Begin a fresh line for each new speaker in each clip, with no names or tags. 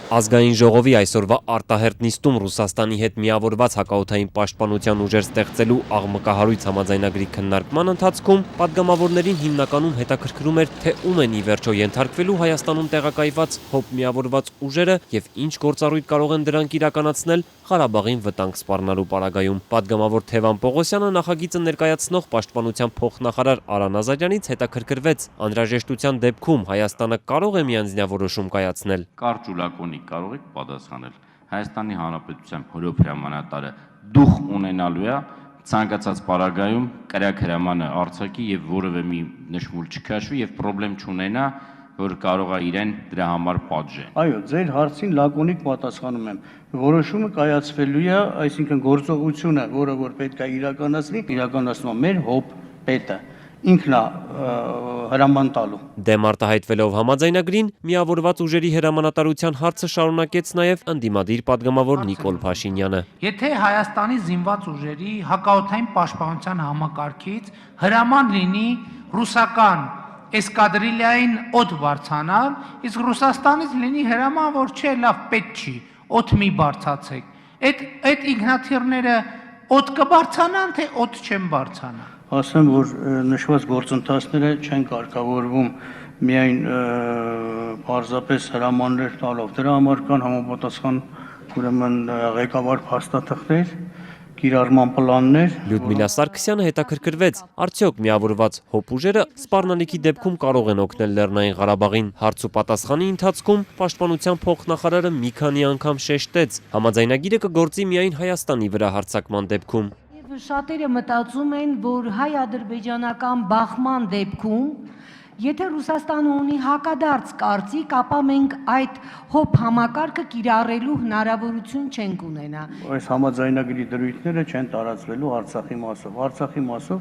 Ազգային ժողովի այսօրվա արտահերտ նիստում Ռուսաստանի հետ միավորված հակաօդային պաշտպանության ուժեր ստեղծելու աղմկահարույց համաձայնագրի քննարկման ընթացքում պատգամավորներին հիմնականում հետաքրքրում էր, թե ում են ի վերջո ենթարկվելու Հայաստանում տեղակայված ՀՕՊ միավորված ուժերը եւ ինչ գործառույթ կարող են դրանք իրականացնել Ղարաբաղին վտանգ սպառնալու պարագայում։ Պատգամավոր Թևան Պողոսյանը նախագիծը ներկայացնող պաշտպանության փոխնախարար Արան Ազարյանից հետաքրքրվեց անհրաժեշտության դեպքում Հայաստանը կարող է միանձնյա որոշում կայացնել։
Կարճ ու լակոնիկ կարող եք պատասխանել։ Հայաստանի Հանրապետության հրոփ հրամանատարը դուխ ունենալու է ցանկացած պարագայում կրակ հրամանը արձակի եւ որևէ մի նշմուլ չքաշվի եւ խնդրեմ չունենա, որ կարող է իրեն դրա համար պատժել։
Այո, ձեր հարցին լակոնիկ պատասխանում եմ։ Որոշումը կայացվելու է, այսինքն գործողությունը, որը որ պետք է իրականացնում է մեր ՀՕՊ պետը։ Ինքն է հրաման տալու։
Դեմ արտահայտվելով համաձայնագրին, միավորված ուժերի հրամանատարության հարցը շարունակեց նաև ընդդիմադիր պատգամավոր Նիկոլ Փաշինյանը։
Եթե Հայաստանի զինված ուժերի հակաօդային պաշտպանության համակարգից հրաման լինի ռուսական էսկադրիլիային օդ բարձրանալ, իսկ Ռուսաստանից լինի հրաման, որ չէ, լավ, պետք չի, օդ մի բարձացեք։ Այդ ինքնաթիռները օդ կբարձրանան, թե օդ չեն բարձրանա։
Ասեմ, որ նշված գործընթացները չեն կարգավորվում միայն պարզապես հրամաններ տալով։ Դրա համար կան համապատասխան ուրեմն ղեկավար փաստաթղթեր, կիրառման պլաններ։
Լյուդմիլա Սարգսյանը հետաքրքրվեց, արդյոք միավորված ՀՕՊ ուժերը սպառնալիքի դեպքում կարող են օգնել Լեռնային Ղարաբաղին։ Հարց ու պատասխանի ընթացքում պաշտպանության փոխնախարարը մի քանի անգամ շեշտեց, համաձայնագիրը կգործի միայն Հայաստանի վրա հարձակման դեպքում։
Շատերը մտածում են, որ հայ-ադրբեջանական բախման դեպքում, եթե Ռուսաստանը ունի հակադարձ կարծիք, ապա մենք այդ ՀՕՊ համակարգը կիրառելու հնարավորություն չենք ունենա։
Այս համաձայնագրի դրույթները չեն տարածվելու Արցախի մասով։ Արցախի մասով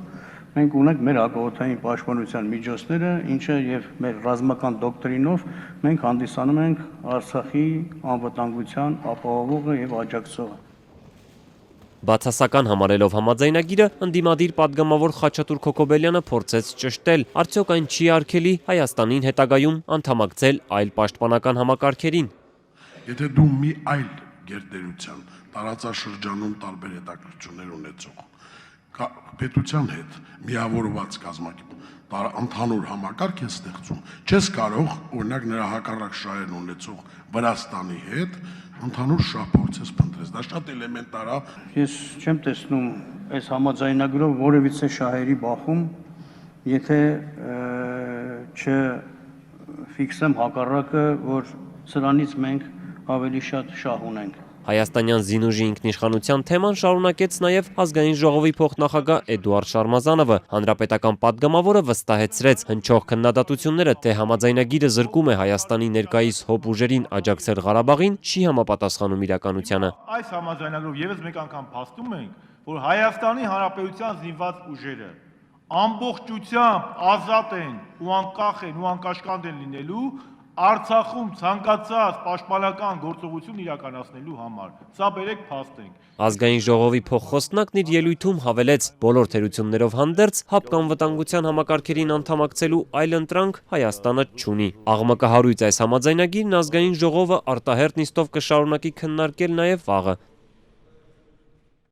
մենք ունենք մեր հակաօդային պաշտպանության միջոցները, ինչը եւ մեր ռազմական դոկտրինով մենք հանդիսանում ենք Արցախի անվտանգության ապահովողը եւ աջակցողը։
Բացասական համարելով համաձայնագիրը, ընդդիմադիր պատգամավոր Խաչատուր Քոքոբելյանը փորձեց ճշտել, արդյոք այն չի արգելի Հայաստանին հետագայում անդամակցել այլ պաշտպանական համակարգերին։
Եթե դու մի այլ գերտերության տարածաշրջանում տարբեր հետաքրքրություններ ունեցող պետության հետ միավորված ընդհանուր համակարգ ես ստեղծում, չես կարող, օրինակ նրա հակառակ շահերն ունեցող Վրաստանի հետ ընդհանուր շահփորձ ես փնտրես, դա շատ էլեմենտար է։
Ես չեմ տեսնում այս համաձայնագրով որևիցե շահերի բախում, եթե չֆիքսեմ հակառակը, որ սրանից մենք ավելի շատ շահ ունենք։
Հայաստանյան զինուժի ինքնիշխանության թեման շարունակեց նաև Ազգային ժողովի փոխնախագահ Էդուարդ Շարմազանովը։ Հանրապետական պատգամավորը վստահեցրեց հնչող քննադատությունները, թե համաձայնագիրը զրկում է Հայաստանի ներկայիս ՀՕՊ ուժերին աջակցել Ղարաբաղին, չի համապատասխանում իրականությանը։
Այս համաձայնագրով եւս մեկ անգամ փաստում ենք, որ Հայաստանի Հանրապետության զինված ուժերը ամբողջությամբ ազատ են ու անկախ են ու անկաշկանդ են լինելու Արցախում ցանկացած պաշտպանական գործողություն իրականացնելու համար։ Սա բերեք փաստենք։
Ազգային ժողովի փոխխոսնակն իր ելույթում հավելեց, բոլոր թերություններով հանդերձ ՀԱՊԿ անվտանգության համակարգերին անդամակցելու այլ ընտրանք Հայաստանը չունի։ Աղմկահարույց այս համաձայնագիրն Ազգային ժողովը արտահերտ նիստով կշարունակի քննարկել նաև վաղը։